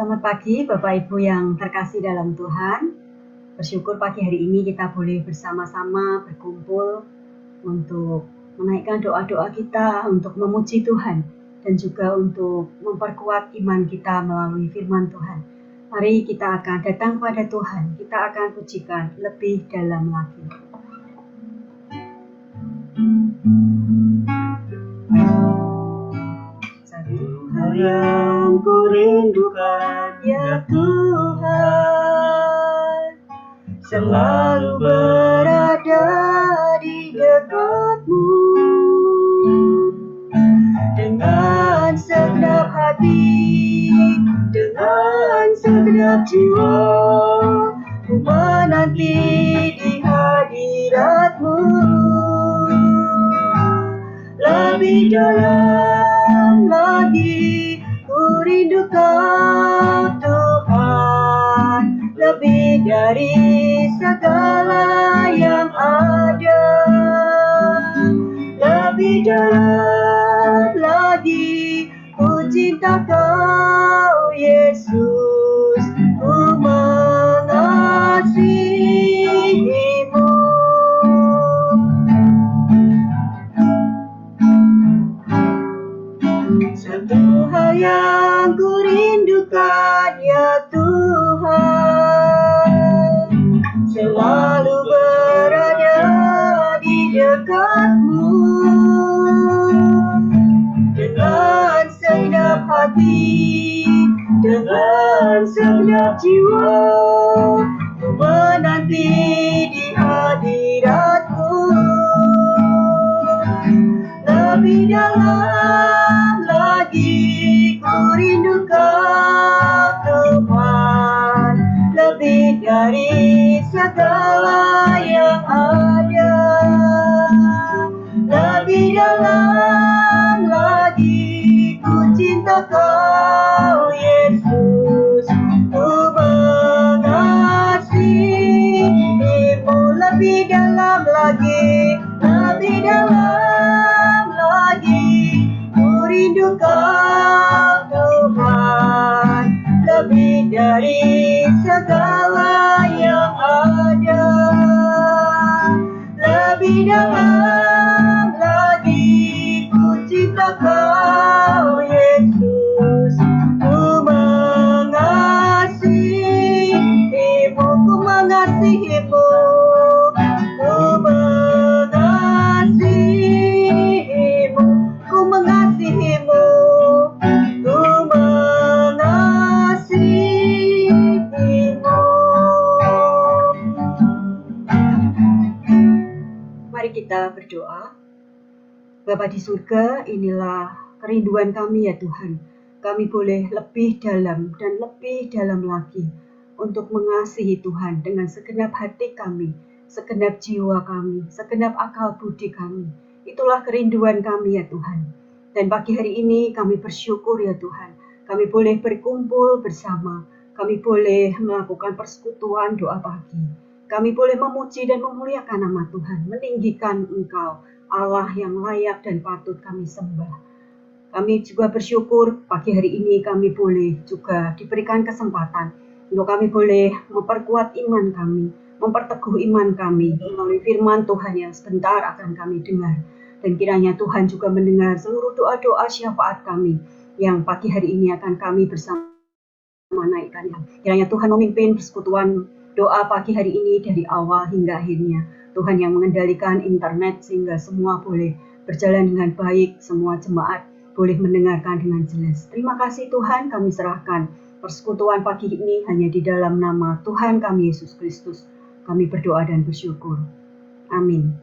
Selamat pagi Bapak Ibu yang terkasih dalam Tuhan. Bersyukur pagi hari ini kita boleh bersama-sama berkumpul untuk menaikkan doa-doa kita, untuk memuji Tuhan, dan juga untuk memperkuat iman kita melalui firman Tuhan. Mari kita akan datang pada Tuhan, kita akan pujikan lebih dalam lagi. Tuhan yang ku rindukan, ya Tuhan, selalu berada di dekatmu. Dengan segenap hati, dengan segenap jiwa, ku menanti di hadiratmu. Lebih dalam lagi ku rindu Kau Tuhan, lebih dari segala yang ada. Lebih dalam lagi ku cinta Kau Yesus, ku mengasihimu. Satu hal yang ku rindukan, ya Tuhan, selalu berada di dekatmu. Dengan segenap hati, dengan segenap jiwa, ku menanti di hadiratmu. Lebih dalam lagi ku rindu Kau Tuhan, lebih dari segala yang ada. Lebih dalam lagi ku cinta Kau Yesus, ku mengasihimu. Lebih dalam lagi, lebih dalam lagi ku rindu Kau Tuhan, lebih dari segala yang ada. Lebih dalam lagi ku cinta Kau Yesus, ku mengasihimu, ku mengasihimu, ku mengasihimu, ku mengasihimu, ku mengasihimu. Mari kita berdoa. Bapa di surga, inilah kerinduan kami ya Tuhan. Kami boleh lebih dalam dan lebih dalam lagi untuk mengasihi Tuhan dengan segenap hati kami, segenap jiwa kami, segenap akal budi kami. Itulah kerinduan kami ya Tuhan. Dan pagi hari ini kami bersyukur ya Tuhan. Kami boleh berkumpul bersama. Kami boleh melakukan persekutuan doa pagi. Kami boleh memuji dan memuliakan nama Tuhan, meninggikan Engkau, Allah yang layak dan patut kami sembah. Kami juga bersyukur pagi hari ini kami boleh juga diberikan kesempatan untuk kami boleh memperkuat iman kami, memperteguh iman kami melalui firman Tuhan yang sebentar akan kami dengar. Dan kiranya Tuhan juga mendengar seluruh doa-doa syafaat kami yang pagi hari ini akan kami bersama naikkan. Kiranya Tuhan memimpin persekutuan doa pagi hari ini dari awal hingga akhirnya. Tuhan yang mengendalikan internet sehingga semua boleh berjalan dengan baik, semua jemaat boleh mendengarkan dengan jelas. Terima kasih Tuhan, kami serahkan persekutuan pagi ini hanya di dalam nama Tuhan kami Yesus Kristus. Kami berdoa dan bersyukur. Amin.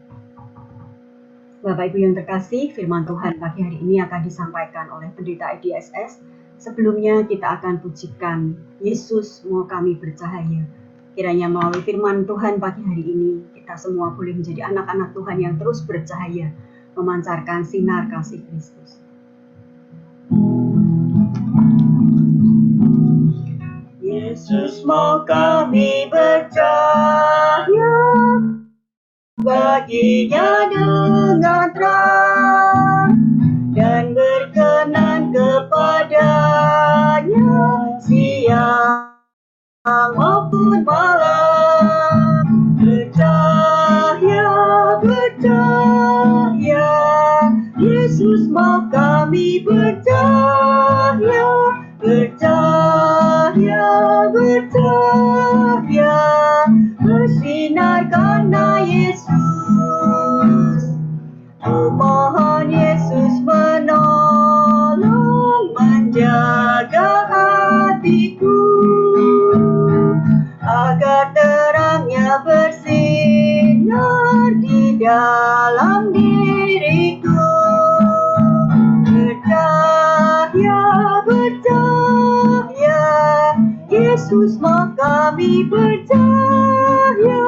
Bapak Ibu yang terkasih, firman Tuhan pagi hari ini akan disampaikan oleh pendeta IDSS. Sebelumnya kita akan pujikan Yesus mau kami bercahaya. Kiranya melalui firman Tuhan pagi hari ini, kita semua boleh menjadi anak-anak Tuhan yang terus bercahaya, memancarkan sinar kasih Kristus. Yesus mau kami bercahaya, baginya dengan terang, dan berkenan kepadanya Yesus mau kami percaya, percaya, percaya, bersinar karena Yesus. Ku mohon Yesus menolong, menjaga hatiku, agar terangnya bersinar di dalam diriku. Percaya, percaya, Yesus mau kami percaya,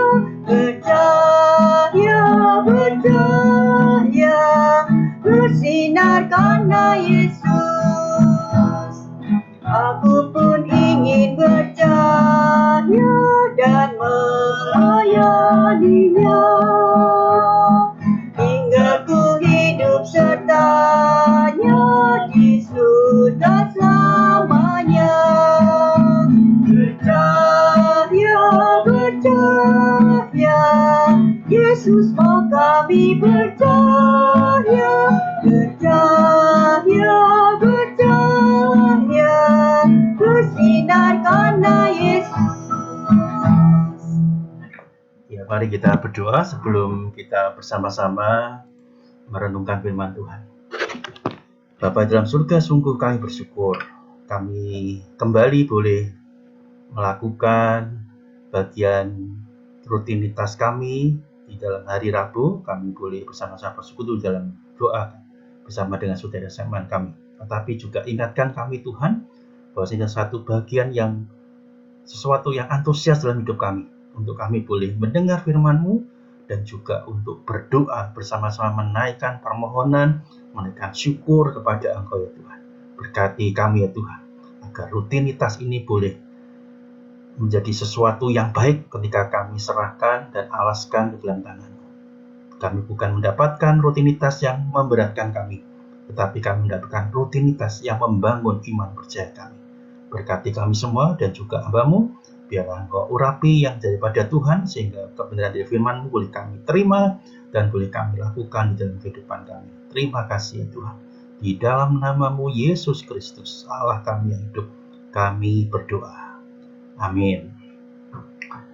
percaya, percaya, bersinar karena Yesus. Aku pun ingin percaya dan melayaninya, hingga ku hidup sertanya di surga selamanya. Percaya, percaya, Yesus mau kami percaya, percaya, percaya, bersinar karena Yesus. Ya, mari kita berdoa sebelum kita bersama-sama merenungkan firman Tuhan. Bapa dalam surga, sungguh kami bersyukur kami kembali boleh melakukan bagian rutinitas kami di dalam hari Rabu. Kami boleh bersama-sama bersekutu dalam doa bersama dengan saudara seiman kami. Tetapi juga ingatkan kami Tuhan, bahwa ini satu bagian yang sesuatu yang antusias dalam hidup kami, untuk kami boleh mendengar firman-Mu dan juga untuk berdoa bersama-sama menaikkan permohonan, menaikkan syukur kepada Engkau ya Tuhan. Berkati kami ya Tuhan, agar rutinitas ini boleh menjadi sesuatu yang baik ketika kami serahkan dan alaskan ke dalam tangan-Mu. Kami bukan mendapatkan rutinitas yang memberatkan kami, tetapi kami mendapatkan rutinitas yang membangun iman percaya kami. Berkati kami semua dan juga hamba-Mu, biarlah Engkau urapi yang daripada Tuhan, sehingga kebenaran dari firman-Mu boleh kami terima dan boleh kami lakukan di dalam kehidupan kami. Terima kasih ya Tuhan. Di dalam nama-Mu Yesus Kristus, Allah kami yang hidup, kami berdoa. Amin.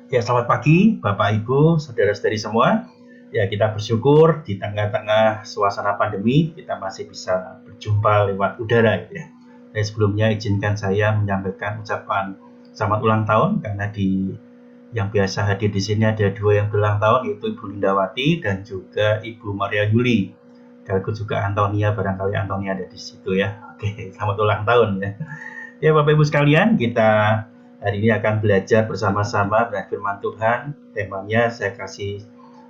Ya, selamat pagi Bapak Ibu, saudara-saudari semua. Ya, kita bersyukur di tengah-tengah suasana pandemi kita masih bisa berjumpa lewat udara gitu ya. Dan sebelumnya izinkan saya menyampaikan ucapan selamat ulang tahun, karena yang biasa hadir di sini ada dua yang berulang tahun, yaitu Ibu Lindawati dan juga Ibu Maria Yuli. Kalau juga Antonia, barangkali Antonia ada di situ ya. Oke, selamat ulang tahun ya. Ya Bapak Ibu sekalian, kita hari ini akan belajar bersama-sama dengan firman Tuhan. Temanya saya kasih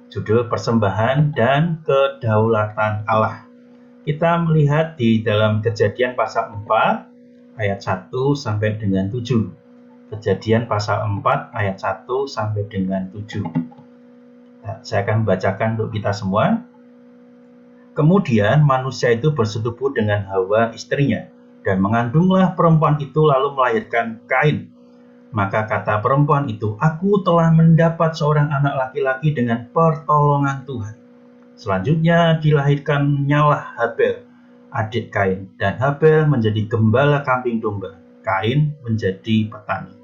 judul persembahan dan kedaulatan Allah. Kita melihat di dalam Kejadian pasal 4 ayat 1 sampai dengan 7. Kejadian pasal 4 ayat 1 sampai dengan 7. Nah, saya akan membacakan untuk kita semua. Kemudian manusia itu bersetubuh dengan Hawa istrinya, dan mengandunglah perempuan itu lalu melahirkan Kain. Maka kata perempuan itu, aku telah mendapat seorang anak laki-laki dengan pertolongan Tuhan. Selanjutnya dilahirkannya Habel, adik Kain, dan Habel menjadi gembala kambing domba. Kain menjadi petani.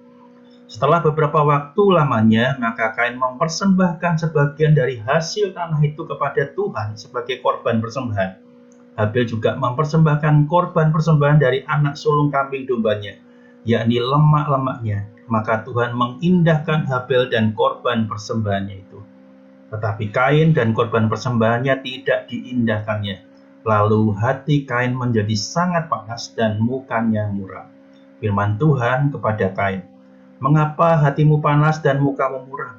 Setelah beberapa waktu lamanya, maka Kain mempersembahkan sebagian dari hasil tanah itu kepada Tuhan sebagai korban persembahan. Habel juga mempersembahkan korban persembahan dari anak sulung kambing dombanya, yakni lemak-lemaknya. Maka Tuhan mengindahkan Habel dan korban persembahannya itu. Tetapi Kain dan korban persembahannya tidak diindahkannya. Lalu hati Kain menjadi sangat panas dan mukanya muram. Firman Tuhan kepada Kain, mengapa hatimu panas dan mukamu muram?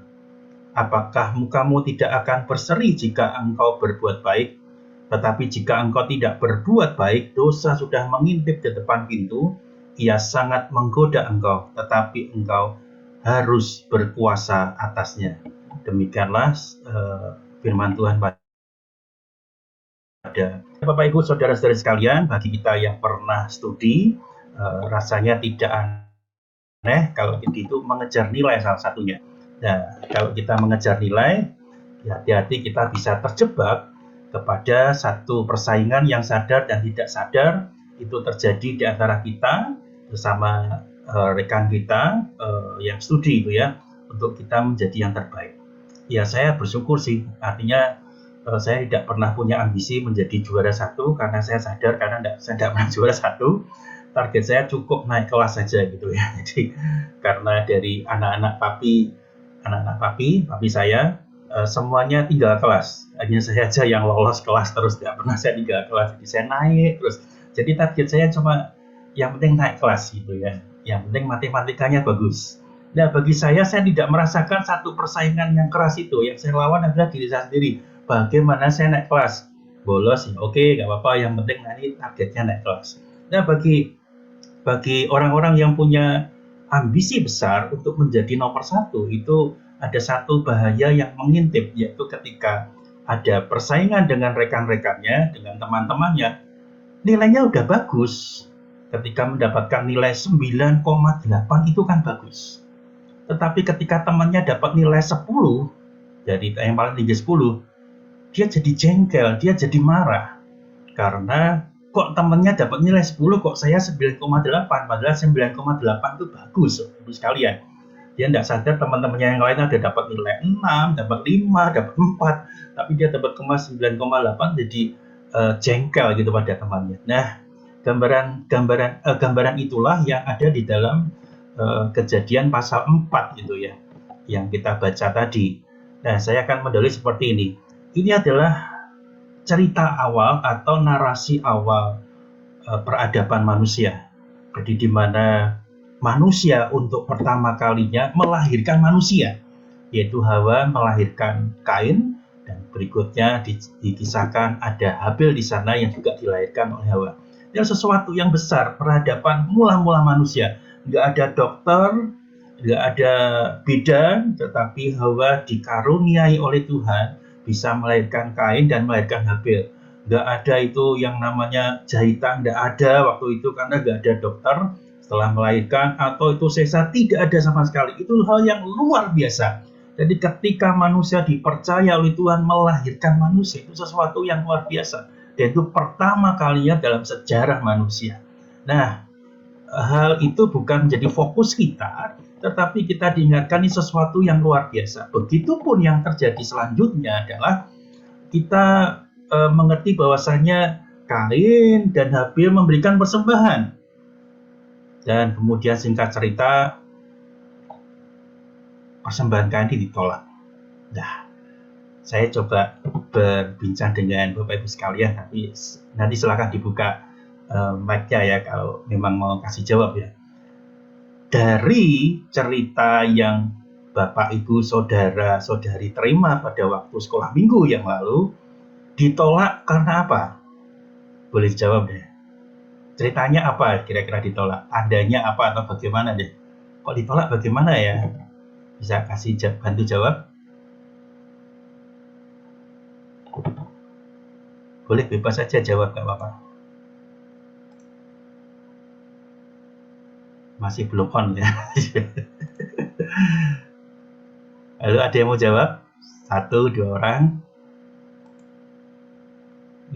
Apakah mukamu tidak akan berseri jika engkau berbuat baik? Tetapi jika engkau tidak berbuat baik, dosa sudah mengintip di depan pintu. Ia sangat menggoda engkau, tetapi engkau harus berkuasa atasnya. Demikianlah firman Tuhan pada Bapak Ibu saudara-saudari sekalian. Bagi kita yang pernah studi, rasanya tidak aneh kalau itu mengejar nilai salah satunya. Nah, kalau kita mengejar nilai, hati-hati kita bisa terjebak kepada satu persaingan yang sadar dan tidak sadar itu terjadi di antara kita bersama rekan kita yang studi itu ya, untuk kita menjadi yang terbaik. Ya, saya bersyukur sih, artinya saya tidak pernah punya ambisi menjadi juara satu karena saya sadar karena saya tidak pernah juara satu. Target saya cukup naik kelas saja gitu ya. Jadi karena dari anak-anak papi saya semuanya tinggal kelas, hanya saya aja yang lolos kelas terus, tidak pernah saya tinggal kelas. Jadi saya naik terus. Jadi target saya cuma yang penting naik kelas gitu ya. Yang penting matematikanya bagus. Nah, bagi saya tidak merasakan satu persaingan yang keras itu. Yang saya lawan adalah diri saya sendiri. Bagaimana saya naik kelas? Bolos ya oke, nggak apa-apa. Yang penting nanti targetnya naik kelas. Nah, bagi orang-orang yang punya ambisi besar untuk menjadi nomor satu, itu ada satu bahaya yang mengintip, yaitu ketika ada persaingan dengan rekan-rekannya, dengan teman-temannya, nilainya udah bagus. Ketika mendapatkan nilai 9,8 itu kan bagus. Tetapi ketika temannya dapat nilai 10, dari yang paling tinggi 10, dia jadi jengkel, dia jadi marah. Karena kok temannya dapat nilai 10, kok saya 9,8, padahal 9,8 itu bagus sekalian. Dia tidak sadar teman-temannya yang lain ada dapat nilai 6, dapat 5, dapat 4, tapi dia dapat 9,8, jadi jengkel gitu pada temannya. Nah, gambaran itulah yang ada di dalam Kejadian pasal 4 gitu ya, yang kita baca tadi. Nah, saya akan mendalami seperti ini. Ini adalah cerita awal atau narasi awal peradaban manusia. Jadi di mana manusia untuk pertama kalinya melahirkan manusia, yaitu Hawa melahirkan Kain, dan berikutnya dikisahkan ada Habil di sana yang juga dilahirkan oleh Hawa. Ini sesuatu yang besar, peradaban mula-mula manusia. Nggak ada dokter, nggak ada bidan, tetapi Hawa dikaruniai oleh Tuhan bisa melahirkan Kain dan melahirkan Habil. Nggak ada itu yang namanya jahitan, nggak ada waktu itu karena nggak ada dokter setelah melahirkan, atau itu sesar, tidak ada sama sekali. Itu hal yang luar biasa. Jadi ketika manusia dipercaya oleh Tuhan melahirkan manusia, itu sesuatu yang luar biasa. Dan itu pertama kalinya dalam sejarah manusia. Nah, hal itu bukan menjadi fokus kita, tetapi kita diingatkan ini sesuatu yang luar biasa. Begitupun yang terjadi selanjutnya adalah kita mengerti bahwasanya Kain dan Habil memberikan persembahan. Dan kemudian singkat cerita, persembahan Kain ditolak. Nah, saya coba berbincang dengan Bapak Ibu sekalian, tapi nanti silakan dibuka mic-nya ya kalau memang mau kasih jawab ya. Dari cerita yang Bapak Ibu saudara-saudari terima pada waktu sekolah minggu yang lalu, ditolak karena apa? Boleh jawab deh. Ceritanya apa kira-kira ditolak? Tandanya apa atau bagaimana deh? Kok ditolak bagaimana ya? Bisa kasih bantu jawab? Boleh bebas saja jawab, gak apa-apa. Masih belum on ya. Lalu ada yang mau jawab? 1, 2 orang.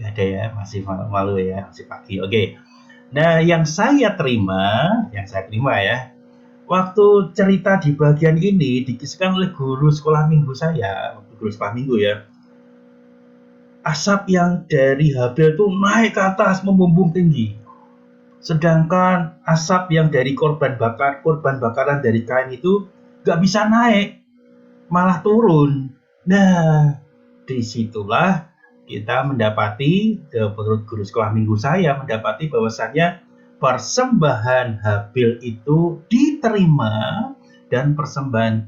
Nggak ada ya, masih malu ya, masih pagi. Oke. Nah, yang saya terima ya, waktu cerita di bagian ini dikisahkan oleh guru sekolah minggu saya, guru sekolah minggu ya. Asap yang dari Habil itu naik ke atas membumbung tinggi. Sedangkan asap yang dari korban bakaran dari Kain itu gak bisa naik, malah turun. Nah, disitulah kita mendapati, menurut guru sekolah minggu saya, mendapati bahwasannya persembahan Habil itu diterima dan persembahan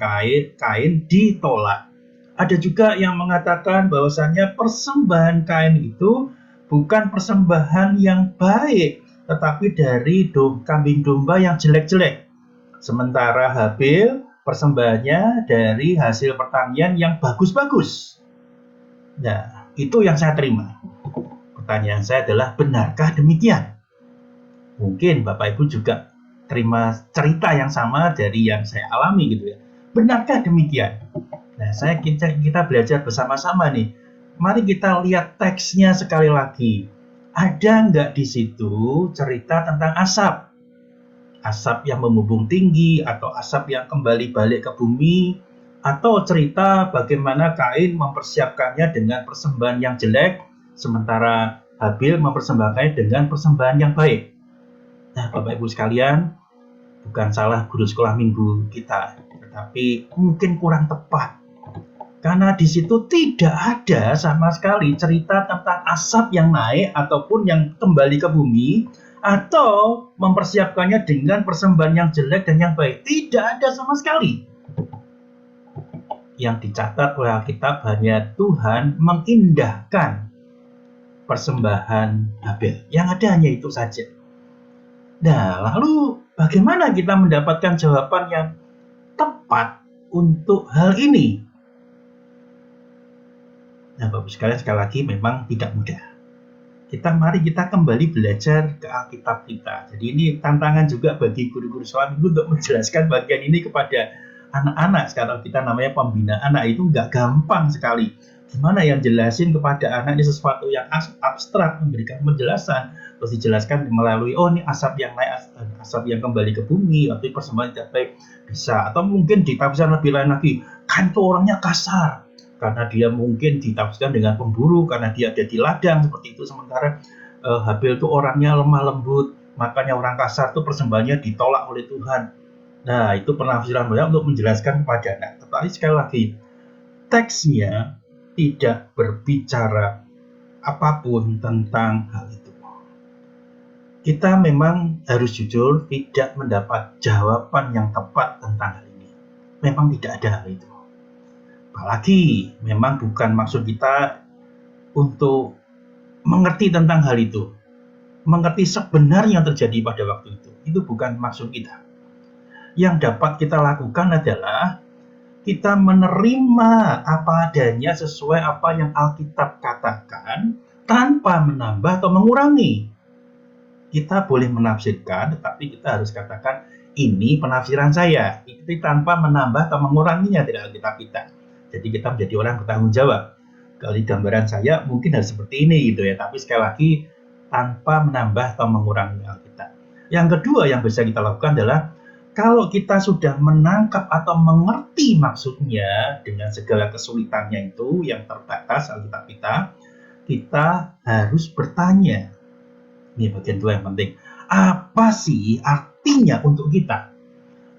Kain ditolak. Ada juga yang mengatakan bahwasannya persembahan Kain itu bukan persembahan yang baik, tetapi dari kambing domba yang jelek-jelek. Sementara Habil persembahannya dari hasil pertanian yang bagus-bagus. Nah, itu yang saya terima. Pertanyaan saya adalah, benarkah demikian? Mungkin Bapak Ibu juga terima cerita yang sama dari yang saya alami gitu ya. Benarkah demikian? Nah, kita belajar bersama-sama nih. Mari kita lihat teksnya sekali lagi. Ada nggak di situ cerita tentang asap? Asap yang membumbung tinggi, atau asap yang kembali balik ke bumi, atau cerita bagaimana Kain mempersiapkannya dengan persembahan yang jelek, sementara Habil mempersembahkannya dengan persembahan yang baik. Nah, Bapak Ibu sekalian, bukan salah guru sekolah minggu kita, tetapi mungkin kurang tepat. Karena di situ tidak ada sama sekali cerita tentang asap yang naik ataupun yang kembali ke bumi, atau mempersiapkannya dengan persembahan yang jelek dan yang baik. Tidak ada sama sekali. Yang dicatat oleh Alkitab hanya Tuhan mengindahkan persembahan Habel. Yang ada hanya itu saja. Nah, lalu bagaimana kita mendapatkan jawaban yang tepat untuk hal ini? Nah, Bapak sekalian, sekali lagi memang tidak mudah. Mari kita kembali belajar ke Alkitab kita. Jadi ini tantangan juga bagi guru-guru sekolah minggu untuk menjelaskan bagian ini kepada anak-anak. Sekarang kita namanya pembina anak, itu nggak gampang sekali. Gimana yang jelasin kepada anak ini sesuatu yang abstrak, memberikan penjelasan, terus dijelaskan melalui, oh ini asap yang naik, asap yang kembali ke bumi, atau persembahan tidak baik, bisa. Atau mungkin ditafsirkan lebih lain lagi, kan itu orangnya kasar, karena dia mungkin ditafsirkan dengan pemburu, karena dia ada di ladang seperti itu, sementara Habil itu orangnya lemah lembut, makanya orang kasar itu persembahannya ditolak oleh Tuhan. Nah, itu penafsiran banyak untuk menjelaskan kepada anak. Tetapi sekali lagi, teksnya tidak berbicara apapun tentang hal itu. Kita memang harus jujur tidak mendapat jawaban yang tepat tentang hal ini. Memang tidak ada hal itu. Apalagi memang bukan maksud kita untuk mengerti tentang hal itu, mengerti sebenarnya yang terjadi pada waktu itu. Itu bukan maksud kita. Yang dapat kita lakukan adalah kita menerima apa adanya sesuai apa yang Alkitab katakan tanpa menambah atau mengurangi. Kita boleh menafsirkan, tetapi kita harus katakan ini penafsiran saya, itu tanpa menambah atau menguranginya dari Alkitab kita. Jadi kita menjadi orang bertanggung jawab. Kalau gambaran saya mungkin harus seperti ini gitu ya, tapi sekali lagi tanpa menambah atau mengurangi Alkitab. Yang kedua yang bisa kita lakukan adalah kalau kita sudah menangkap atau mengerti maksudnya dengan segala kesulitannya itu yang terbatas Alkitab kita harus bertanya. Ini bagian dua yang penting. Apa sih artinya untuk kita?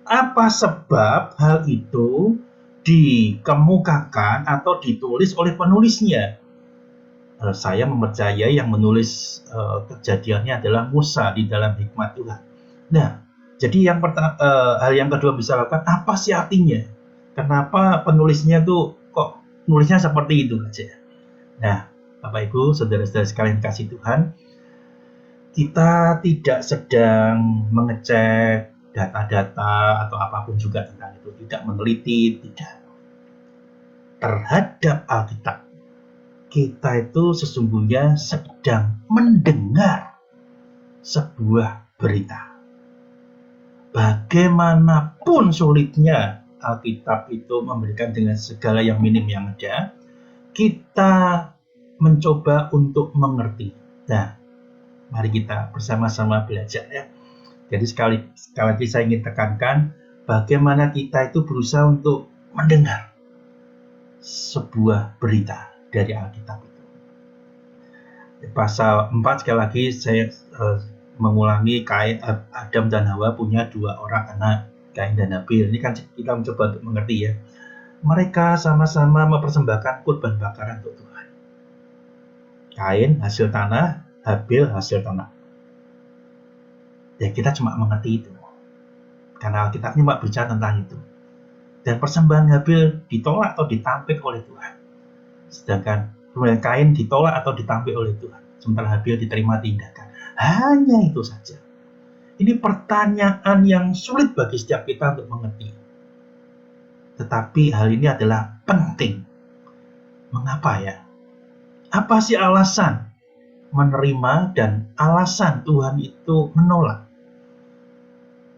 Apa sebab hal itu dikemukakan atau ditulis oleh penulisnya? Saya mempercayai yang menulis kejadiannya adalah Musa di dalam hikmat Tuhan. Nah, jadi hal yang kedua bisa lakukan, apa sih artinya? Kenapa penulisnya tuh kok nulisnya seperti itu aja? Nah, Bapak Ibu, saudara-saudara sekalian kasih Tuhan, kita tidak sedang mengecek data-data atau apapun juga tentang itu, tidak meneliti, tidak. Terhadap Alkitab, kita itu sesungguhnya sedang mendengar sebuah berita. Bagaimanapun sulitnya Alkitab itu memberikan dengan segala yang minim yang ada, kita mencoba untuk mengerti. Nah, mari kita bersama-sama belajar ya. Jadi sekali lagi saya ingin tekankan bagaimana kita itu berusaha untuk mendengar sebuah berita dari Alkitab itu. Pasal 4 sekali lagi saya mengulangi, Adam dan Hawa punya dua orang anak, Kain dan Habil. Ini kan kita mencoba untuk mengerti ya. Mereka sama-sama mempersembahkan kurban bakaran untuk Tuhan. Kain hasil tanah, Habil hasil tanah. Ya kita cuma mengerti itu. Karena Alkitab cuma bicara tentang itu. Dan persembahan Habil ditolak atau ditampik oleh Tuhan. Sedangkan kemudian Kain ditolak atau ditampik oleh Tuhan. Sementara Habil diterima tindakan. Hanya itu saja. Ini pertanyaan yang sulit bagi setiap kita untuk mengerti. Tetapi hal ini adalah penting. Mengapa ya? Apa sih alasan menerima dan alasan Tuhan itu menolak?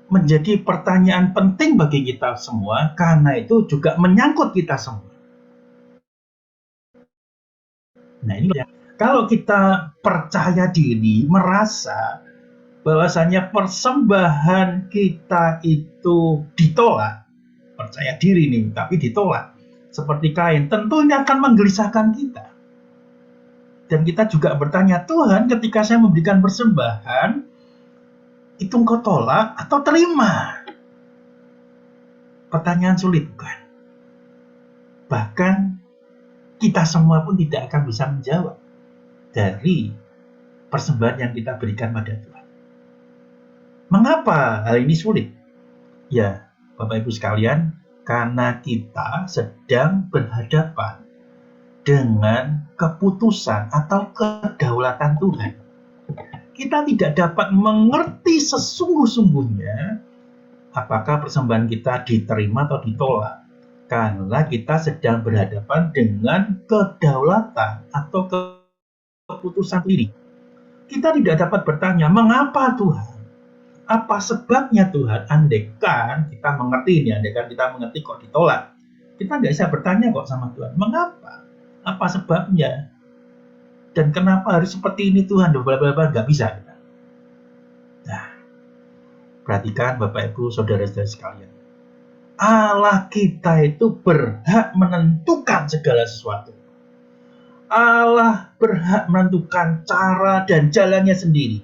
Menjadi pertanyaan penting bagi kita semua, karena itu juga menyangkut kita semua. Nah ini ya. Kalau kita percaya diri, merasa bahwasanya persembahan kita itu ditolak, percaya diri nih, tapi ditolak, seperti Kain, tentu ini akan menggelisahkan kita. Dan kita juga bertanya, Tuhan, ketika saya memberikan persembahan, itu Engkau tolak atau terima? Pertanyaan sulit, bukan? Bahkan kita semua pun tidak akan bisa menjawab dari persembahan yang kita berikan pada Tuhan. Mengapa hal ini sulit? Ya, Bapak Ibu sekalian, karena kita sedang berhadapan dengan keputusan atau kedaulatan Tuhan. Kita tidak dapat mengerti sesungguh-sungguhnya apakah persembahan kita diterima atau ditolak, karena kita sedang berhadapan dengan kedaulatan atau keputusan diri. Kita tidak dapat bertanya, mengapa Tuhan? Apa sebabnya Tuhan? Andaikan kita mengerti ini, andaikan kita mengerti kok ditolak, kita nggak bisa bertanya kok sama Tuhan, mengapa? Apa sebabnya? Dan kenapa harus seperti ini Tuhan? Nggak bisa. Nah, perhatikan Bapak Ibu, Saudara-saudara sekalian. Allah kita itu berhak menentukan segala sesuatu. Allah berhak menentukan cara dan jalannya sendiri.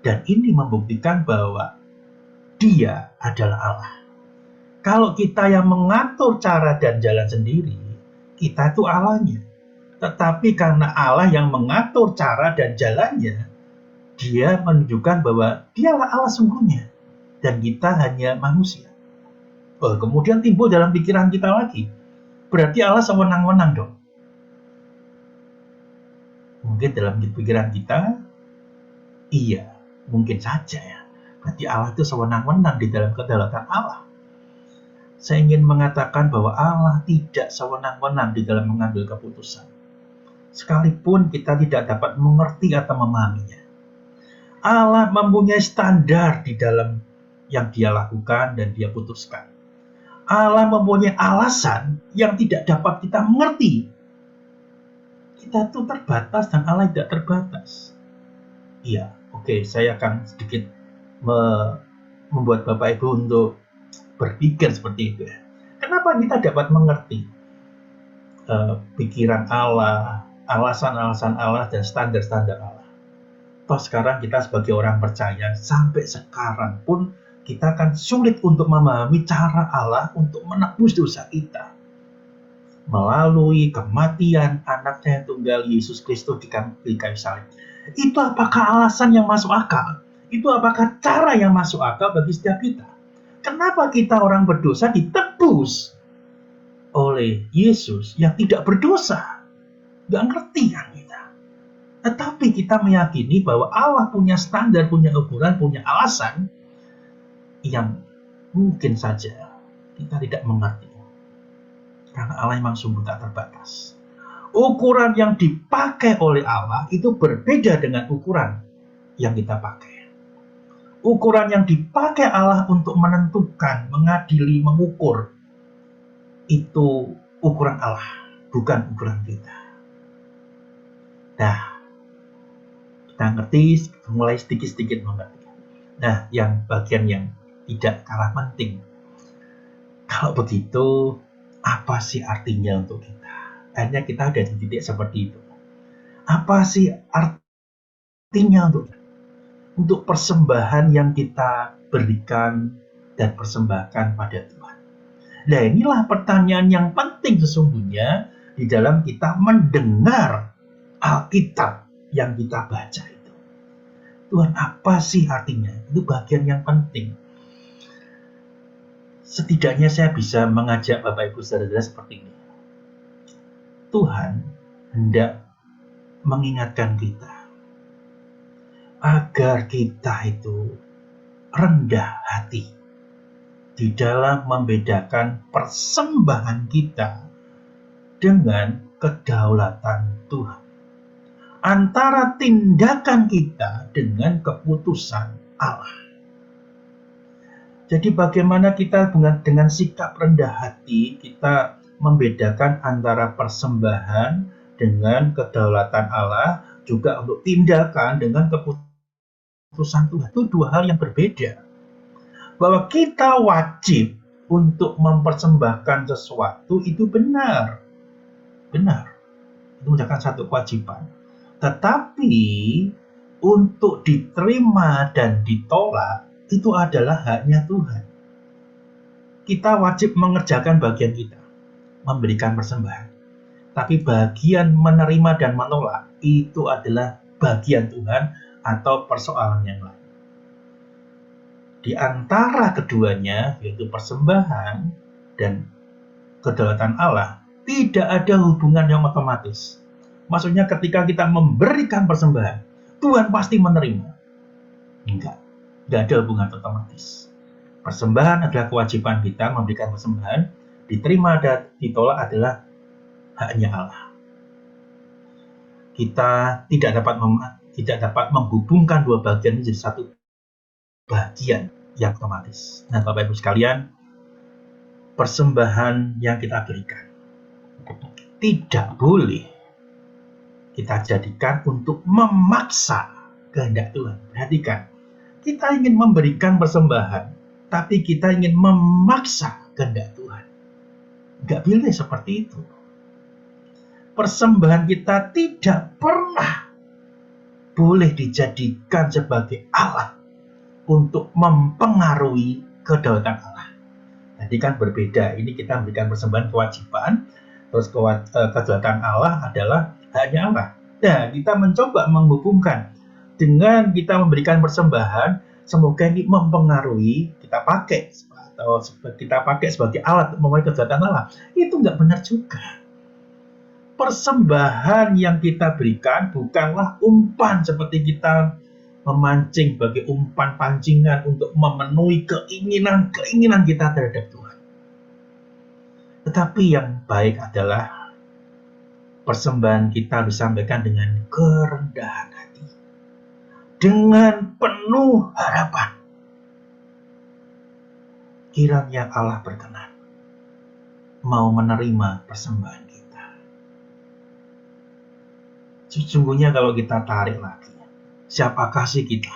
Dan ini membuktikan bahwa Dia adalah Allah. Kalau kita yang mengatur cara dan jalan sendiri, kita itu Allahnya. Tetapi karena Allah yang mengatur cara dan jalannya, Dia menunjukkan bahwa Dialah Allah sungguhnya. Dan kita hanya manusia. Kemudian timbul dalam pikiran kita lagi, berarti Allah sewenang-wenang dong. Mungkin dalam pikiran kita, iya, mungkin saja ya. Berarti Allah itu sewenang-wenang di dalam kedaulatan Allah. Saya ingin mengatakan bahwa Allah tidak sewenang-wenang di dalam mengambil keputusan. Sekalipun kita tidak dapat mengerti atau memahaminya. Allah mempunyai standar di dalam yang Dia lakukan dan Dia putuskan. Allah mempunyai alasan yang tidak dapat kita mengerti. Kita itu terbatas dan Allah tidak terbatas. Iya, oke, saya akan sedikit membuat Bapak Ibu untuk berpikir seperti itu ya. Kenapa kita dapat mengerti pikiran Allah, alasan-alasan Allah, dan standar-standar Allah? Toh sekarang kita sebagai orang percaya, sampai sekarang pun kita akan sulit untuk memahami cara Allah untuk menebus dosa kita. Melalui kematian anaknya yang tunggal Yesus Kristus di kayu salib. Itu apakah alasan yang masuk akal? Itu apakah cara yang masuk akal bagi setiap kita? Kenapa kita orang berdosa ditebus oleh Yesus yang tidak berdosa? Gak ngerti kan kita. Tetapi kita meyakini bahwa Allah punya standar, punya ukuran, punya alasan yang mungkin saja kita tidak mengerti. Karena Allah memang sungguh tak terbatas. Ukuran yang dipakai oleh Allah itu berbeda dengan ukuran yang kita pakai. Ukuran yang dipakai Allah untuk menentukan, mengadili, mengukur, itu ukuran Allah, bukan ukuran kita. Nah, kita ngerti, mulai sedikit-sedikit mengerti. Nah, yang bagian yang tidak kalah penting. Kalau begitu, apa sih artinya untuk kita? Akhirnya kita ada di titik seperti itu. Apa sih artinya untuk persembahan yang kita berikan dan persembahkan pada Tuhan? Nah, inilah pertanyaan yang penting sesungguhnya di dalam kita mendengar Alkitab yang kita baca itu. Tuhan, apa sih artinya? Itu bagian yang penting. Setidaknya saya bisa mengajak Bapak Ibu Saudara seperti ini. Tuhan hendak mengingatkan kita agar kita itu rendah hati di dalam membedakan persembahan kita dengan kedaulatan Tuhan. Antara tindakan kita dengan keputusan Allah. Jadi bagaimana kita dengan sikap rendah hati kita membedakan antara persembahan dengan kedaulatan Allah, juga untuk tindakan dengan keputusan Tuhan. Itu dua hal yang berbeda. Bahwa kita wajib untuk mempersembahkan sesuatu itu benar. Benar. Itu merupakan satu kewajiban. Tetapi untuk diterima dan ditolak itu adalah haknya Tuhan. Kita wajib mengerjakan bagian kita, memberikan persembahan. Tapi bagian menerima dan menolak itu adalah bagian Tuhan atau persoalan yang lain. Di antara keduanya, yaitu persembahan dan kedaulatan Allah, tidak ada hubungan yang otomatis. Maksudnya ketika kita memberikan persembahan, Tuhan pasti menerima. Enggak ada hubungan otomatis. Persembahan adalah kewajiban kita memberikan persembahan, diterima dan ditolak adalah haknya Allah. Kita tidak dapat menghubungkan dua bagian menjadi satu bagian yang otomatis. Nah, Bapak Ibu sekalian, persembahan yang kita berikan tidak boleh kita jadikan untuk memaksa kehendak Tuhan. Perhatikan, kita ingin memberikan persembahan, tapi kita ingin memaksa kehendak Tuhan. Nggak boleh seperti itu. Persembahan kita tidak pernah boleh dijadikan sebagai alat untuk mempengaruhi kedaulatan Allah. Jadi kan berbeda. Ini kita memberikan persembahan kewajiban, terus kedaulatan Allah adalah haknya Allah. Nah, kita mencoba menghubungkan dengan kita memberikan persembahan, semoga ini mempengaruhi, kita pakai sebagai alat mempengaruhi kedaulatan Allah. Itu nggak benar juga. Persembahan yang kita berikan bukanlah umpan seperti kita memancing sebagai umpan pancingan untuk memenuhi keinginan kita terhadap Tuhan. Tetapi yang baik adalah persembahan kita disampaikan dengan kerendahan hati, dengan penuh harapan. Kiranya Allah berkenan mau menerima persembahan kita. Sesungguhnya kalau kita tarik lagi, siapakah sih kita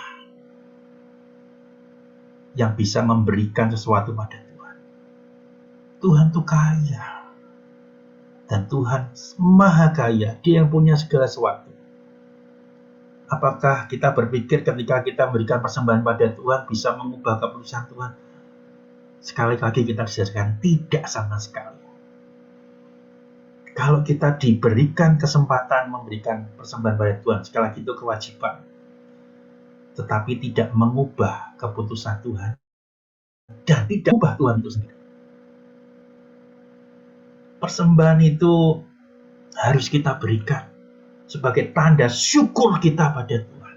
yang bisa memberikan sesuatu pada Tuhan? Tuhan itu kaya. Dan Tuhan maha kaya. Dia yang punya segala sesuatu. Apakah kita berpikir ketika kita memberikan persembahan pada Tuhan bisa mengubah keputusan Tuhan? Sekali lagi kita dijelaskan, tidak sama sekali. Kalau kita diberikan kesempatan memberikan persembahan pada Tuhan, sekali lagi itu kewajiban. Tetapi tidak mengubah keputusan Tuhan. Dan tidak mengubah Tuhan itu sendiri. Persembahan itu harus kita berikan sebagai tanda syukur kita pada Tuhan.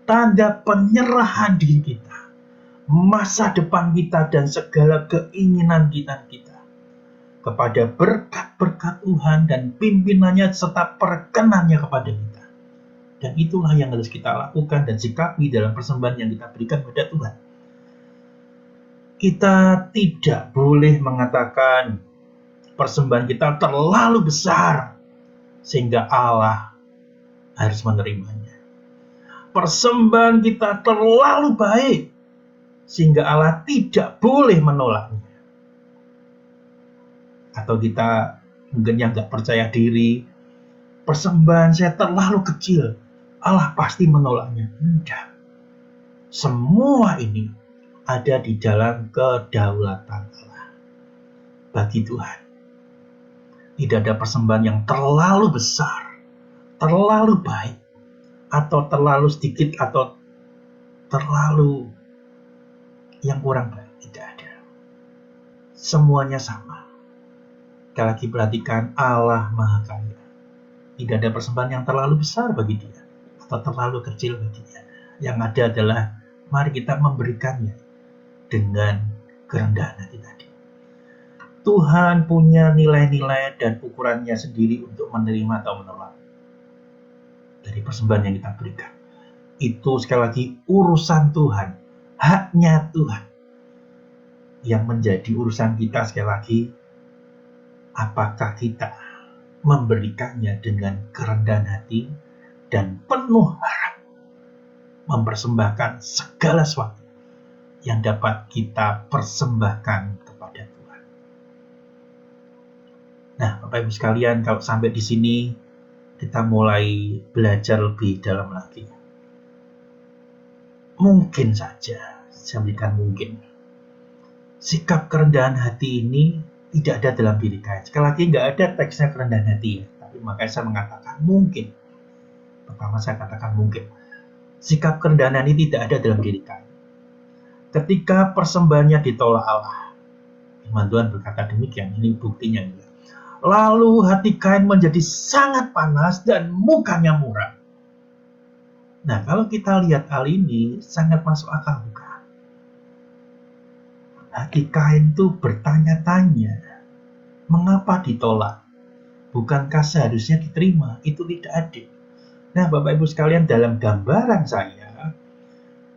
Tanda penyerahan diri kita. Masa depan kita dan segala keinginan kita kepada berkat-berkat Tuhan dan pimpinannya serta perkenannya kepada kita. Dan itulah yang harus kita lakukan dan sikapi dalam persembahan yang kita berikan kepada Tuhan. Kita tidak boleh mengatakan persembahan kita terlalu besar sehingga Allah harus menerimanya. Persembahan kita terlalu baik sehingga Allah tidak boleh menolaknya. Atau kita mungkin yang nggak percaya diri, persembahan saya terlalu kecil, Allah pasti menolaknya. Tidak. Semua ini ada di dalam kedaulatan Allah. Bagi Tuhan, tidak ada persembahan yang terlalu besar, terlalu baik, atau terlalu sedikit, atau terlalu yang kurang baik. Tidak ada. Semuanya sama. Sekali lagi perhatikan, Allah maha kaya. Tidak ada persembahan yang terlalu besar bagi dia atau terlalu kecil bagi dia. Yang ada adalah mari kita memberikannya dengan kerendahan hati tadi. Tuhan punya nilai-nilai dan ukurannya sendiri untuk menerima atau menolak dari persembahan yang kita berikan. Itu sekali lagi urusan Tuhan, haknya Tuhan. Yang menjadi urusan kita sekali lagi, apakah kita memberikannya dengan kerendahan hati dan penuh harap, mempersembahkan segala sesuatu yang dapat kita persembahkan kepada Tuhan. Nah, Bapak Ibu sekalian, kalau sampai di sini kita mulai belajar lebih dalam lagi. Mungkin saja, saya berikan mungkin, sikap kerendahan hati ini tidak ada dalam diri Kain. Sekali lagi nggak ada teksnya kerendahan hati, tapi makanya saya mengatakan mungkin. Pertama saya katakan mungkin. Sikap kerendahan ini tidak ada dalam diri Kain. Ketika persembahannya ditolak Allah, firman Tuhan berkata demikian, ini buktinya. Lalu hati Kain menjadi sangat panas dan mukanya muram. Nah, kalau kita lihat hal ini, sangat masuk akal bukan? Hati Kain itu bertanya-tanya, mengapa ditolak? Bukankah seharusnya diterima? Itu tidak adil. Nah, Bapak Ibu sekalian, dalam gambaran saya,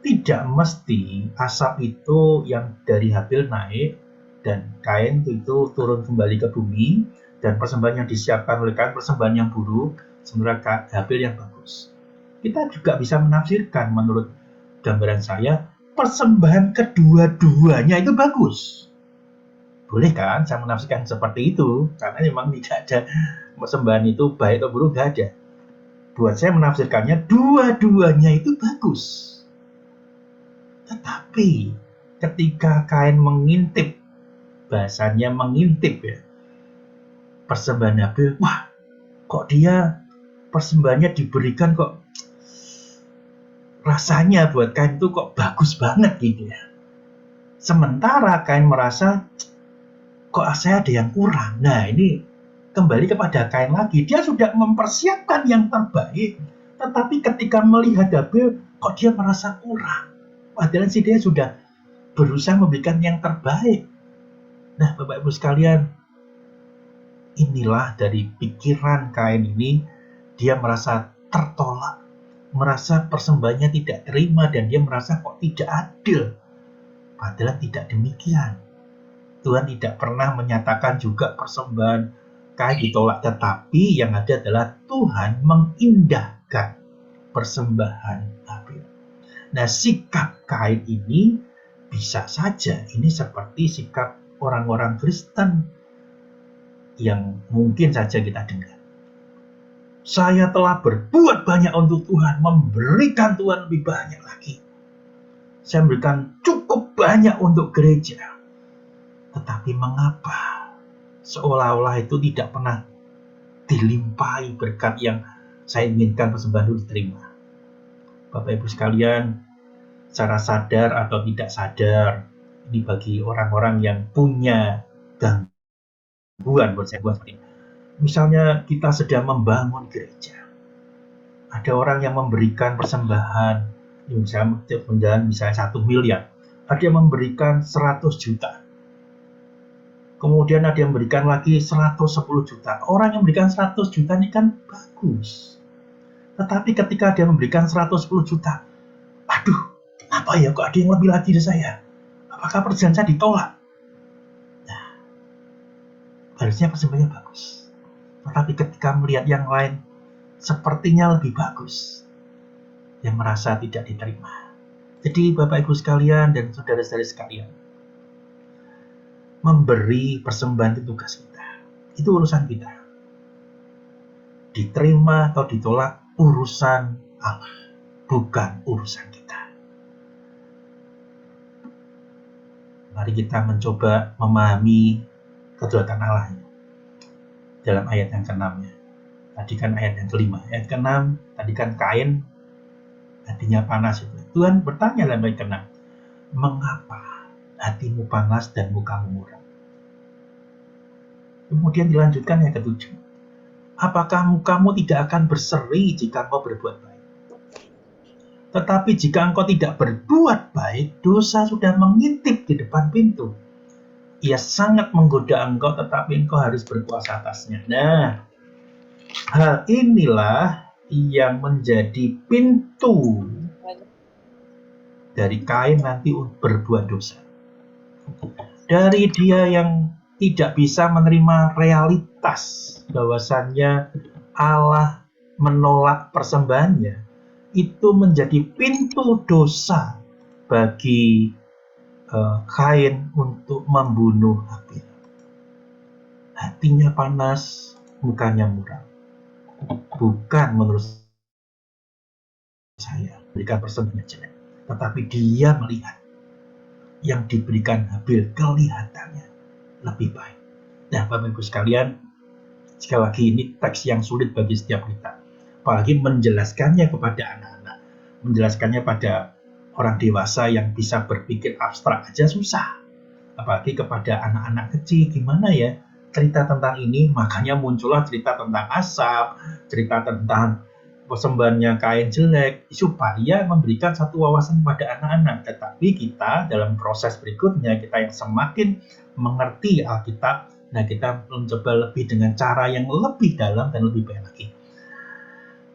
tidak mesti asap itu yang dari Habil naik, dan Kain itu turun kembali ke bumi, dan persembahan yang disiapkan oleh Kain persembahan yang buruk, sementara Habil yang bagus. Kita juga bisa menafsirkan menurut gambaran saya, persembahan kedua-duanya itu bagus. Boleh kan saya menafsirkan seperti itu? Karena memang tidak ada persembahan itu baik atau buruk, tidak ada. Buat saya menafsirkannya, dua-duanya itu bagus. Tetapi ketika Kain mengintip, bahasanya mengintip ya, persembahan Habil, wah kok dia persembahannya diberikan kok rasanya buat Kain itu kok bagus banget gitu ya. Sementara Kain merasa kok saya ada yang kurang. Nah, ini kembali kepada Kain lagi. Dia sudah mempersiapkan yang terbaik, tetapi ketika melihat Habil, kok dia merasa kurang. Padahal sih dia sudah berusaha memberikan yang terbaik. Nah, Bapak Ibu sekalian, inilah dari pikiran Kain ini, dia merasa tertolak, merasa persembahannya tidak terima, dan dia merasa kok tidak adil. Padahal tidak demikian. Tuhan tidak pernah menyatakan juga persembahan Kain ditolak, tetapi yang ada adalah Tuhan mengindahkan persembahan Habil. Nah, sikap Kain ini bisa saja ini seperti sikap orang-orang Kristen yang mungkin saja kita dengar. Saya telah berbuat banyak untuk Tuhan, memberikan Tuhan lebih banyak lagi. Saya memberikan cukup banyak untuk gereja. Tetapi mengapa seolah-olah itu tidak pernah dilimpahi berkat yang saya inginkan persembahan itu diterima? Bapak Ibu sekalian, secara sadar atau tidak sadar, ini bagi orang-orang yang punya gangguan buat saya buat seperti ini. Misalnya kita sedang membangun gereja, ada orang yang memberikan persembahan, misalnya 1 miliar, ada yang memberikan 100 juta, kemudian ada yang memberikan lagi 110 juta. Orang yang memberikan 100 juta ini kan bagus, tetapi ketika dia memberikan 110 juta, aduh, apa ya kok ada yang lebih lagi dari saya? Apakah perjanjian saya ditolak? Nah, harusnya persembahannya bagus. Tetapi ketika melihat yang lain, sepertinya lebih bagus, yang merasa tidak diterima. Jadi Bapak Ibu sekalian dan saudara-saudari sekalian, memberi persembahan itu tugas kita. Itu urusan kita. Diterima atau ditolak, urusan Allah, bukan urusan kita. Mari kita mencoba memahami kedaulatan Allah dalam ayat yang ke-6 ya. Tadi kan ayat yang ke-5. Ayat ke-6, tadi kan Kain hatinya panas itu. Tuhan bertanya dalam ayat ke-6, mengapa hatimu panas dan mukamu muram? Kemudian dilanjutkan ayat ke-7. Apakah mukamu tidak akan berseri jika engkau berbuat baik? Tetapi jika engkau tidak berbuat baik, dosa sudah mengintip di depan pintu. Ia sangat menggoda engkau, tetapi engkau harus berkuasa atasnya. Nah, hal inilah yang menjadi pintu dari Kain nanti berbuat dosa. Dari dia yang tidak bisa menerima realita realitas bahwasannya Allah menolak persembahannya itu menjadi pintu dosa bagi Kain untuk membunuh Habil. Hatinya panas, mukanya muram. Bukan menurut saya berikan persembahan jelek, tetapi dia melihat yang diberikan Habil kelihatannya lebih baik. Nah, Bapak Ibu sekalian, sekali lagi ini teks yang sulit bagi setiap kita, apalagi menjelaskannya kepada anak-anak, menjelaskannya pada orang dewasa yang bisa berpikir abstrak aja susah, apalagi kepada anak-anak kecil. Gimana ya cerita tentang ini? Makanya muncullah cerita tentang Asap, cerita tentang persembahannya Kain jelek, supaya memberikan satu wawasan pada anak-anak. Tetapi kita dalam proses berikutnya, kita yang semakin mengerti Alkitab, nah kita mencoba lebih dengan cara yang lebih dalam dan lebih baik lagi.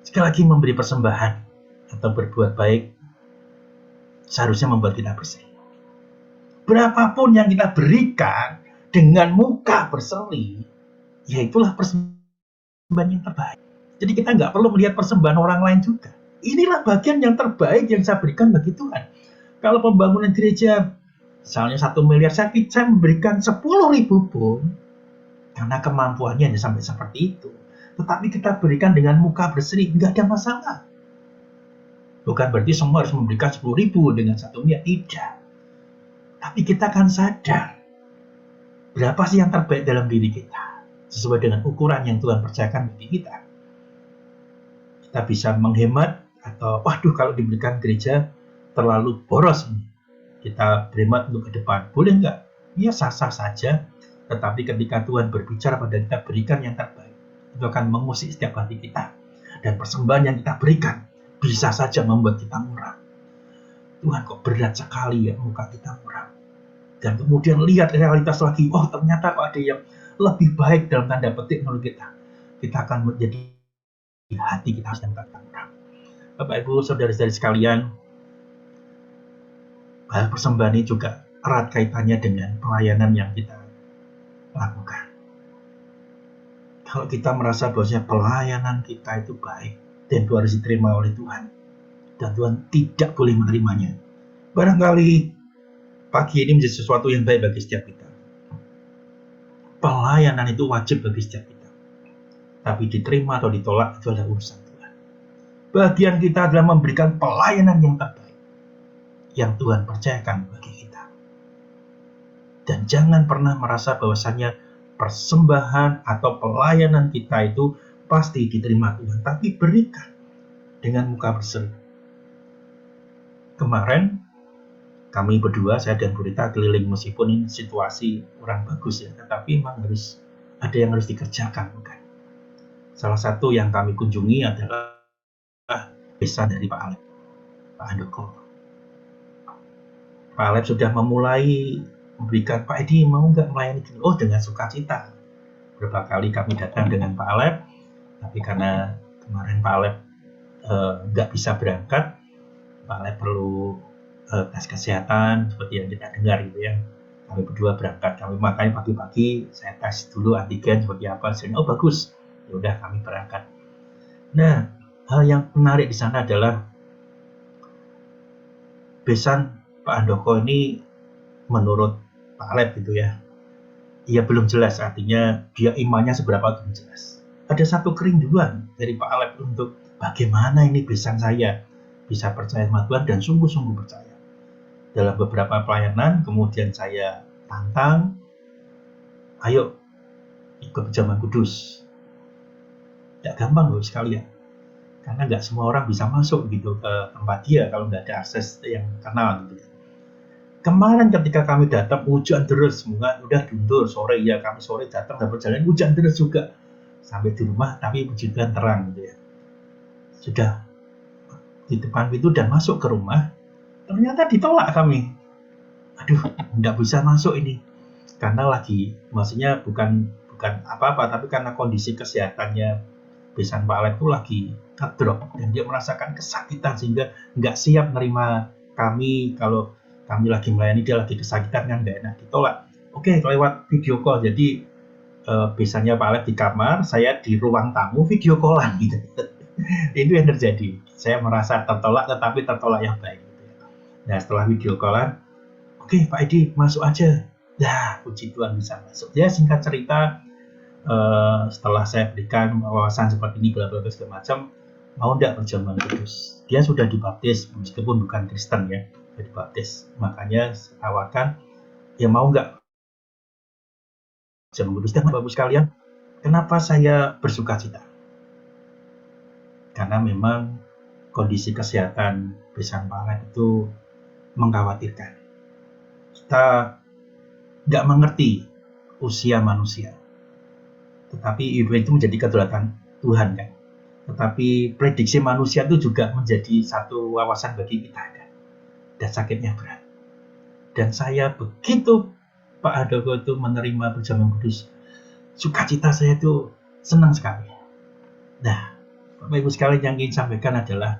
Sekali lagi, memberi persembahan atau berbuat baik seharusnya membuat kita bersih. Berapapun yang kita berikan dengan muka berseri, ya itulah persembahan yang terbaik. Jadi kita nggak perlu melihat persembahan orang lain juga. Inilah bagian yang terbaik yang saya berikan bagi Tuhan. Kalau pembangunan gereja, misalnya 1 miliar, saya memberikan 10.000 pun, karena kemampuannya hanya sampai seperti itu. Tetapi kita berikan dengan muka berseri, nggak ada masalah. Bukan berarti semua harus memberikan 10.000 dengan 1 miliar, tidak. Tapi kita akan sadar berapa sih yang terbaik dalam diri kita, sesuai dengan ukuran yang Tuhan percayakan bagi kita. Kita bisa menghemat, atau waduh kalau diberikan gereja terlalu boros ini, kita berhemat untuk ke depan. Boleh nggak? Ya sah-sah saja. Tetapi ketika Tuhan berbicara pada kita, berikan yang terbaik, itu akan mengusik setiap hati kita. Dan persembahan yang kita berikan bisa saja membuat kita muram. Tuhan, kok berat sekali ya muka kita muram. Dan kemudian lihat realitas lagi, oh ternyata kok ada yang lebih baik dalam tanda petik menurut kita. Kita akan menjadi hati kita sedang muram. Bapak Ibu, saudara-saudari sekalian, hal persembahan ini juga erat kaitannya dengan pelayanan yang kita lakukan. Kalau kita merasa bahwasanya pelayanan kita itu baik dan itu harus diterima oleh Tuhan, dan Tuhan tidak boleh menerimanya, barangkali pagi ini menjadi sesuatu yang baik bagi setiap kita. Pelayanan itu wajib bagi setiap kita, tapi diterima atau ditolak itu adalah urusan Tuhan. Bagian kita adalah memberikan pelayanan yang terbaik yang Tuhan percayakan bagi kita. Dan jangan pernah merasa bahwasannya persembahan atau pelayanan kita itu pasti diterima Tuhan, tapi berikan dengan muka berseri. Kemarin kami berdua, saya dan Bu Rita, keliling, meskipun ini situasi kurang bagus ya, tetapi memang ada yang harus dikerjakan, bukan? Salah satu yang kami kunjungi adalah desa dari Pak Alep, Pak Andoko. Pak Alep sudah memulai memberikan, Pak Edi mau nggak melayani gini? Oh, dengan sukacita. Beberapa kali kami datang dengan Pak Alep, tapi karena kemarin Pak Alep nggak bisa berangkat, Pak Alep perlu tes kesehatan seperti yang kita dengar gitu ya. Kami berdua berangkat, kami makanya pagi-pagi saya tes dulu antigen seperti apa, sehingga oh bagus, ya udah kami berangkat. Nah, hal yang menarik di sana adalah besan Pak Andoko ini menurut Pak Alep gitu ya, ia belum jelas, artinya dia imannya seberapa belum jelas. Ada satu kerinduan dari Pak Alep untuk bagaimana ini besan saya bisa percaya sama Tuhan dan sungguh-sungguh percaya. Dalam beberapa pelayanan, kemudian saya tantang, ayo ikut zaman kudus. Tidak gampang loh sekalian, karena nggak semua orang bisa masuk gitu ke tempat dia kalau nggak ada akses yang kenal gitu. Kemarin ketika kami datang hujan deras, udah dundur sore ya, kami sore datang dan perjalanan hujan deras juga sampai di rumah, tapi puji Tuhan terang gitu ya. Sudah di depan pintu dan masuk ke rumah, ternyata ditolak kami. Aduh, nggak bisa masuk ini karena lagi, maksudnya bukan apa-apa, tapi karena kondisi kesehatannya besan Pak Alep itu lagi ngedrop dan dia merasakan kesakitan sehingga nggak siap menerima kami. Kalau kami lagi melayani dia lagi kesakitan kan nggak enak, ditolak. Oke, lewat video call. Jadi biasanya Pak Alep di kamar, saya di ruang tamu video callan gitu. Itu yang terjadi. Saya merasa tertolak, tetapi tertolak yang baik. Nah, setelah video callan, oke Pak Edi masuk aja. Ya, puji Tuhan bisa masuk. Ya, singkat cerita, setelah saya berikan wawasan seperti ini, bla bla segala macam, mau enggak perjamuan kudus? Dia sudah dibaptis, meskipun bukan Kristen ya, sudah dibaptis. Makanya saya tawarkan, ya mau enggak perjamuan kudus? Dan Bapak sekalian, kenapa saya bersuka cita? Karena memang kondisi kesehatan besan Pak Alep itu mengkhawatirkan. Kita nggak mengerti usia manusia, tetapi itu menjadi kedaulatan Tuhan kan. Tetapi prediksi manusia itu juga menjadi satu wawasan bagi kita kan. Dan sakitnya berat. Dan saya begitu Pak Handoko itu menerima perjamuan kudus, sukacita saya itu senang sekali. Nah, Bapak Ibu sekalian, yang ingin sampaikan adalah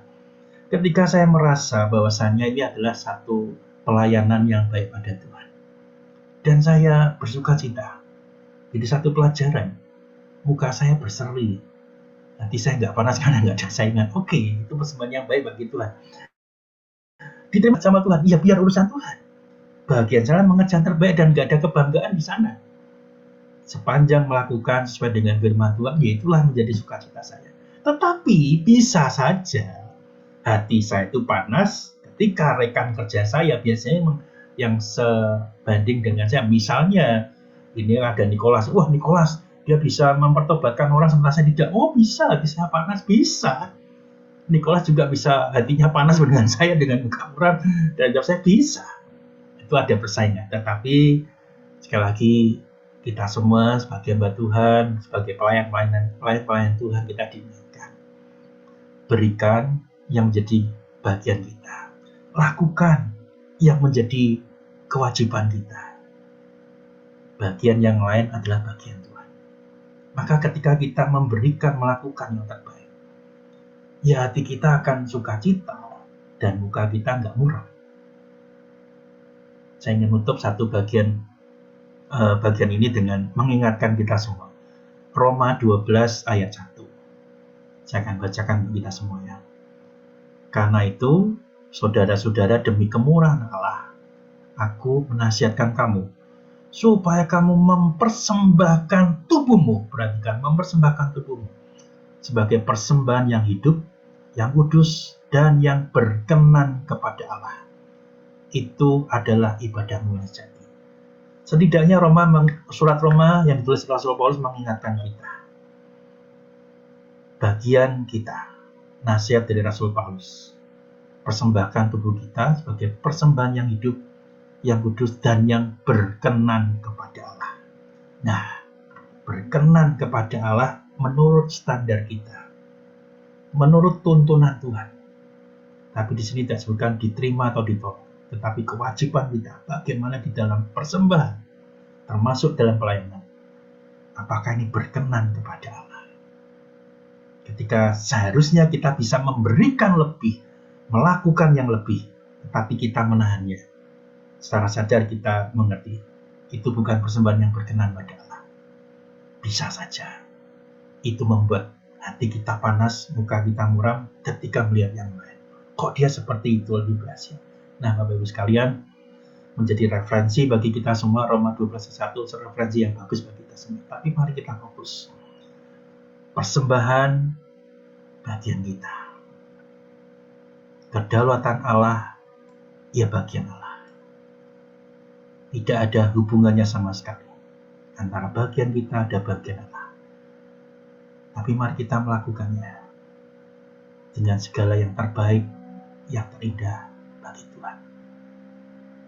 ketika saya merasa bahwasannya ini adalah satu pelayanan yang baik pada Tuhan, dan saya bersuka cita, jadi satu pelajaran, muka saya berseri, nanti saya nggak panas karena nggak ada saingan. Oke, itu persembahan yang baik bagi Tuhan, diterima sama Tuhan. Iya, biar urusan Tuhan. Bagian saya mengerjakan terbaik dan nggak ada kebanggaan di sana. Sepanjang melakukan sesuai dengan firman Tuhan, ya itulah menjadi sukacita saya. Tetapi bisa saja hati saya itu panas ketika rekan kerja saya biasanya yang sebanding dengan saya. Misalnya ini ada Nicholas, wah Nicholas dia bisa mempertobatkan orang sementara saya tidak. Oh bisa panas, bisa. Nicholas juga bisa hatinya panas dengan saya dengan muka muram, dan jawab saya bisa. Itu ada persaingan. Tetapi sekali lagi kita semua sebagai hamba Tuhan, sebagai pelayan Tuhan, kita diingatkan, berikan yang menjadi bagian kita, lakukan yang menjadi kewajiban kita. Bagian yang lain adalah bagian Tuhan. Maka ketika kita memberikan, melakukan yang terbaik, ya hati kita akan sukacita dan muka kita nggak muram. Saya ingin menutup satu bagian ini dengan mengingatkan kita semua. Roma 12 ayat 1. Saya akan bacakan untuk kita semua ya. Karena itu, saudara-saudara, demi kemurahan Allah, aku menasihatkan kamu, supaya kamu mempersembahkan tubuhmu, perhatikan, mempersembahkan tubuhmu, sebagai persembahan yang hidup, yang kudus, dan yang berkenan kepada Allah. Itu adalah ibadahmu yang sejati. Setidaknya surat Roma yang ditulis Rasul Paulus mengingatkan kita. Bagian kita, nasihat dari Rasul Paulus, persembahkan tubuh kita sebagai persembahan yang hidup, yang kudus, dan yang berkenan kepada Allah. Nah, berkenan kepada Allah menurut standar kita, menurut tuntunan Tuhan. Tapi di sini tidak disebutkan diterima atau ditolak, tetapi kewajiban kita bagaimana di dalam persembahan, termasuk dalam pelayanan. Apakah ini berkenan kepada Allah? Ketika seharusnya kita bisa memberikan lebih, melakukan yang lebih, tetapi kita menahannya. Secara sadar kita mengerti, itu bukan persembahan yang berkenan pada Allah. Bisa saja itu membuat hati kita panas, muka kita muram ketika melihat yang lain. Kok dia seperti itu, lebih berhasil? Nah, Bapak Ibu sekalian, menjadi referensi bagi kita semua. Roma 12:1 referensi yang bagus bagi kita semua. Tapi mari kita fokus. Persembahan bagian kita. Kedaulatan Allah, ya bagian Allah. Tidak ada hubungannya sama sekali. Antara bagian kita ada bagian Allah. Tapi mari kita melakukannya dengan segala yang terbaik, yang terindah bagi Tuhan.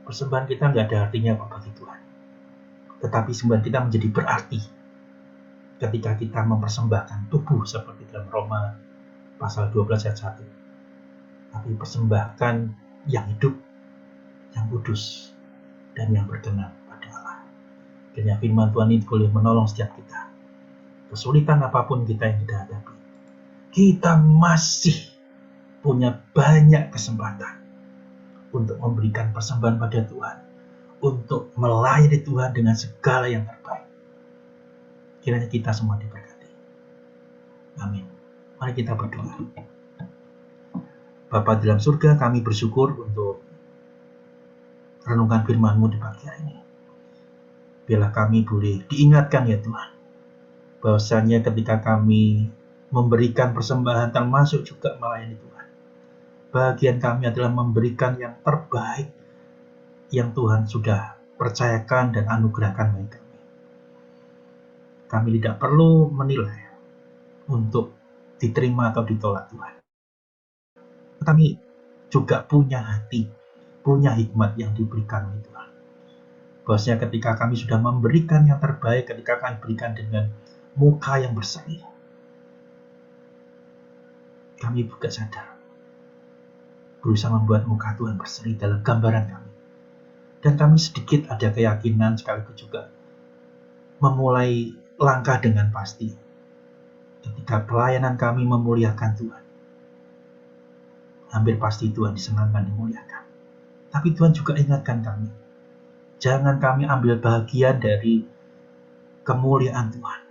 Persembahan kita nggak ada artinya apa bagi Tuhan. Tetapi sembahan kita menjadi berarti ketika kita mempersembahkan tubuh seperti dalam Roma pasal 12 ayat 1. Tapi persembahkan yang hidup, yang kudus, dan yang berkenan pada Allah. Kiranya firman Tuhan ini boleh menolong setiap kita. Kesulitan apapun kita yang kita hadapi, kita masih punya banyak kesempatan untuk memberikan persembahan pada Tuhan, untuk melayani Tuhan dengan segala yang terbaik. Kiranya kita semua diberkati. Amin. Mari kita berdoa. Bapa di dalam surga, kami bersyukur untuk renungan firman-Mu di pagi hari ini. Biarlah kami boleh diingatkan ya Tuhan, bahwasanya ketika kami memberikan persembahan termasuk juga melayani Tuhan, bagian kami adalah memberikan yang terbaik yang Tuhan sudah percayakan dan anugerahkan bagi kami. Kami tidak perlu menilai untuk diterima atau ditolak Tuhan. Kami juga punya hati, punya hikmat yang diberikan oleh Tuhan. Bahwasanya ketika kami sudah memberikan yang terbaik, ketika kami berikan dengan muka yang berseri, kami juga sadar berusaha membuat muka Tuhan berseri dalam gambaran kami. Dan kami sedikit ada keyakinan sekaligus juga memulai langkah dengan pasti. Ketika pelayanan kami memuliakan Tuhan, hampir pasti Tuhan disenangkan, dimuliakan. Tapi Tuhan juga ingatkan kami, jangan kami ambil bagian dari kemuliaan Tuhan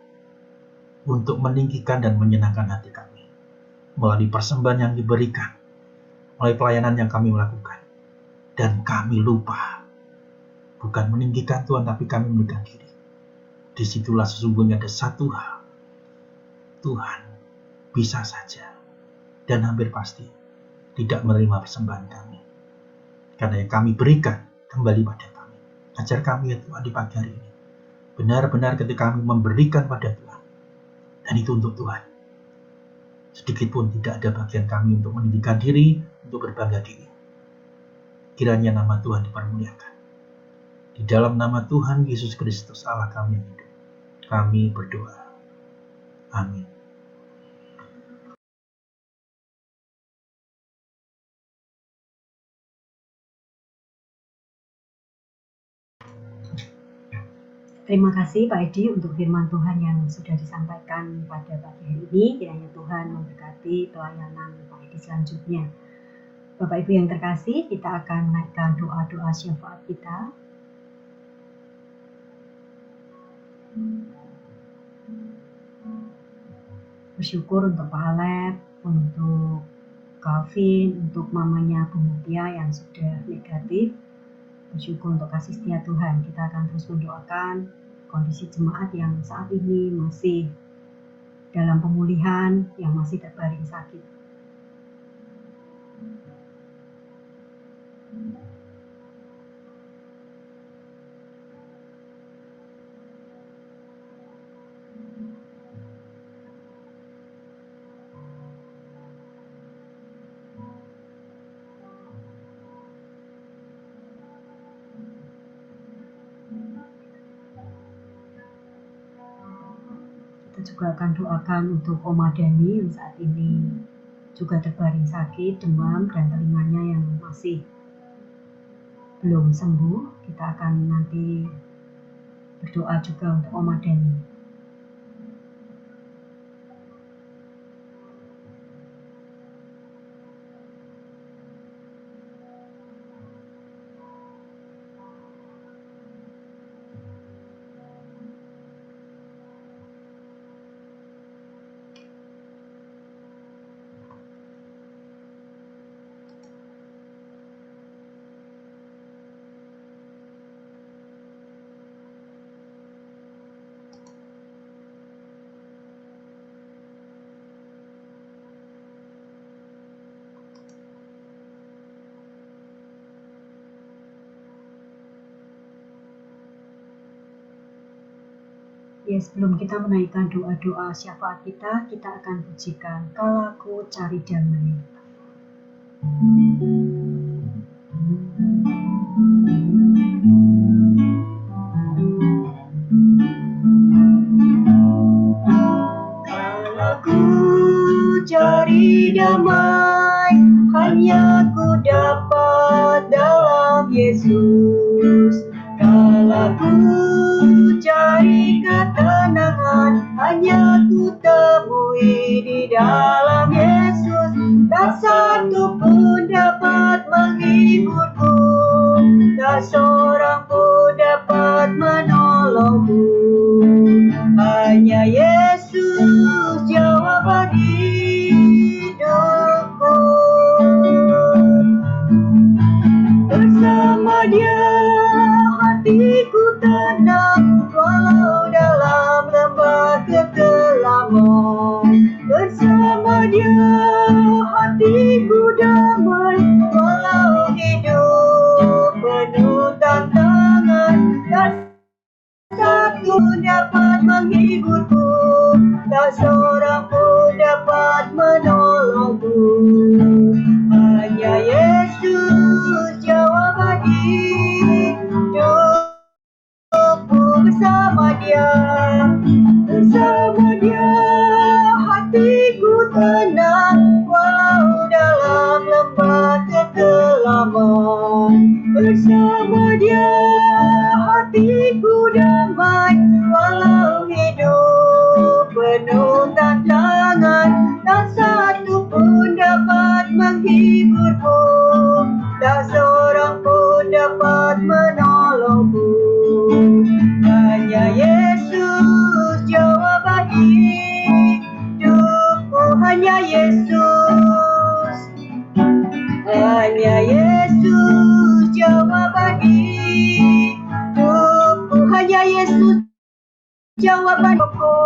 untuk meninggikan dan menyenangkan hati kami melalui persembahan yang diberikan, melalui pelayanan yang kami lakukan. Dan kami lupa, bukan meninggikan Tuhan, tapi kami meninggikan diri. Disitulah sesungguhnya ada satu hal, Tuhan bisa saja dan hampir pasti tidak menerima persembahan kami, karena yang kami berikan kembali pada kami. Ajar kami ya Tuhan di pagi hari ini, benar-benar ketika kami memberikan pada Tuhan, dan itu untuk Tuhan, sedikit pun tidak ada bagian kami untuk meninggikan diri, untuk berbangga diri. Kiranya nama Tuhan dipermuliakan. Di dalam nama Tuhan Yesus Kristus Allah kami yang hidup, kami berdoa. Amin. Terima kasih Pak Edi untuk firman Tuhan yang sudah disampaikan pada pagi hari ini. Kiranya Tuhan memberkati pelayanan Pak Edi selanjutnya. Bapak Ibu yang terkasih, kita akan menaikkan doa-doa syafaat kita. Bersyukur untuk Pak Alep, untuk Calvin, untuk mamanya Bu Mutia yang sudah negatif. Bersyukur untuk kasih setia Tuhan. Kita akan terus mendoakan kondisi jemaat yang saat ini masih dalam pemulihan, yang masih terbaring sakit. Kita juga akan doakan untuk Oma Dani yang saat ini juga terbaring sakit, demam, dan telinganya yang masih belum sembuh. Kita akan nanti berdoa juga untuk Oma Dani. Ya, sebelum kita menaikkan doa-doa syafaat kita, kita akan pujikan "Kalau Aku Cari Damai". Kalau aku cari damai, hanya ku dapat dalam Yesus. Kalau ku cari ketenangan, hanya ku temui di dalam Yesus. Tak satu pun dapat menghiburku, tak seorang pun dapat menolongku. Hanya tak seorang pun dapat menolongku. Hanya Yesus jawaban hidupku, hanya Yesus. Hanya Yesus jawaban hidupku, hanya Yesus jawaban hidupku.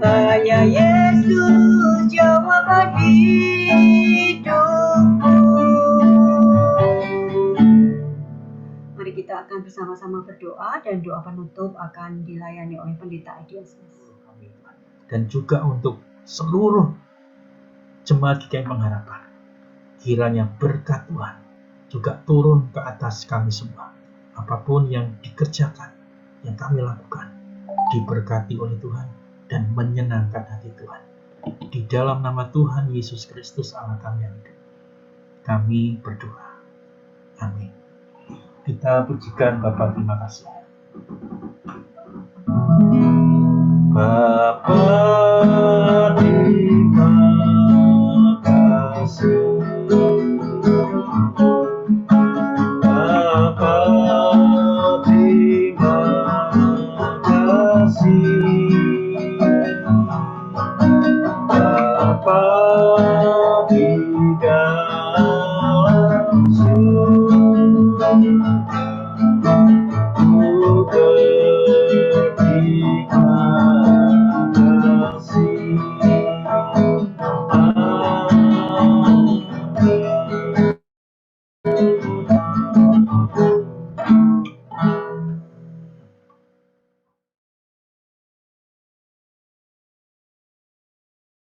Hanya Yesus jawaban hidupku. Mari kita akan bersama-sama berdoa, dan doa penutup akan dilayani oleh Pendeta Ediasmus. Dan juga untuk seluruh jemaat GKI Pengharapan, kiranya berkat Tuhan juga turun ke atas kami semua. Apapun yang dikerjakan, yang kami lakukan, diberkati oleh Tuhan dan menyenangkan hati Tuhan. Di dalam nama Tuhan Yesus Kristus Allah kami yang hidup, kami berdoa. Amin. Kita pujikan Bapa, terima kasih. Bapa